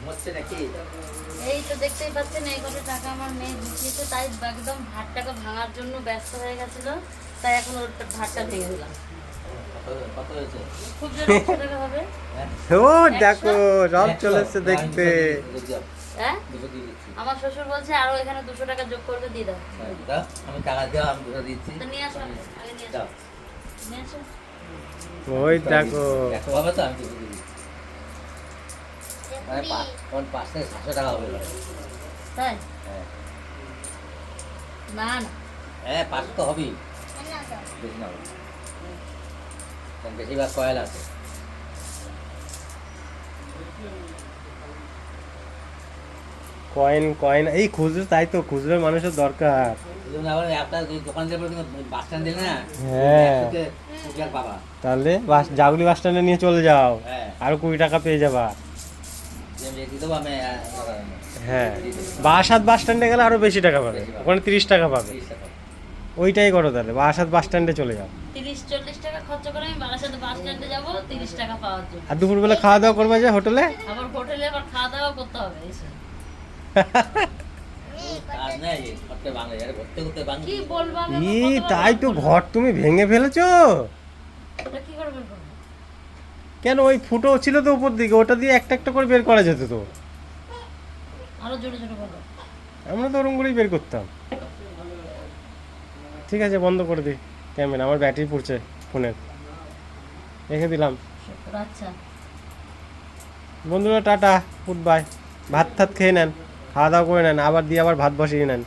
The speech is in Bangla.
হচ্ছে নাকি? এই তো দেখতেই পাচ্ছেন এই কত টাকা আমার মেয়ে ঢুকিয়েছে, তাই একদম ভাতটাকে ভাঙার জন্য ব্যস্ত হয়ে গেছিল, তাই এখন ওর ভাতটা ভেঙে দিলাম। কত হয়েছে? খুব জোরে 100 টাকা হবে। ও দেখো সব চলে এসছে দেখতে। হ্যাঁ আমার শ্বশুর বলছে আরো এখানে 200 টাকা যোগ করবে, দিয়ে দাও। আমি টাকা দেওয়া আমি দুটো দিচ্ছি। তো নিয়ে আসো, আগে নিয়ে আসো, নিয়ে আসো। ওই দেখো একশো হবে তো আমি দুটো দিয়ে দিচ্ছি। মানে পাঁচ থেকে 700 টাকা হবে এবার। তাই হ্যাঁ না না হ্যাঁ 500 তো হবেই, বেশি না হবে। কারণ বেশিরভাগ কয়েল আছে। কয়েন কয়েন এই খুচরো, তাই তো খুচরো মানুষের দরকার। এই জন্য আবার আপনার দোকান যাবে বাস স্ট্যান্ড দিলে না, হ্যাঁ 100 তে পাবা। তাহলে জাগুলি বাস স্ট্যান্ডে নিয়ে চলে যাও, হ্যাঁ আরো 20 টাকা পেয়ে যাবা। দিয়ে দেবো আমি। হ্যাঁ বাসাত বাস স্ট্যান্ডে গেলে আরো বেশি টাকা পাবে, ওখানে 30 টাকা পাবে। 30 টাকা। ওইটাই করো তাহলে, বাসাত বাস স্ট্যান্ডে চলে যাও। 30-40 টাকা খরচ করে আমি বারাসাতে বাস স্ট্যান্ডে যাবো 30 টাকা পাওয়ার জন্য। আর দুপুরবেলা খাওয়া দাওয়া করবে যে হোটেলে। আবার হোটেলে আবার খাওয়া দাওয়া করতে হবে এসে। কাজ নেই, ঘরতে ভাঙে, আরে ঘরতে ঘুরতে ভাঙে। কি বলবো আমি, ই আমার কতবার তাই তো বলবো? ঘর তুমি ভেঙে ফেলেছো। ওটা কি করে বের করবো? কেন ওই ফুটো ছিল তো উপর দিকে, ওটা দিয়ে একটা একটা করে বের করা যেত তো। আরো জোরে জোরে বলো। আমরা তো ওরকম করেই বের করতাম। ঠিক আছে বন্ধ করে দিই ক্যামেরা, আমার ব্যাটারি পড়ছে ফোনের, রেখে দিলাম। আচ্ছা বন্ধুরা টাটা, গুড বাই। ভাত টাত খেয়ে নেন, খাওয়া দাওয়া করে নেন, আবার দিয়ে আবার ভাত বসিয়ে নেন।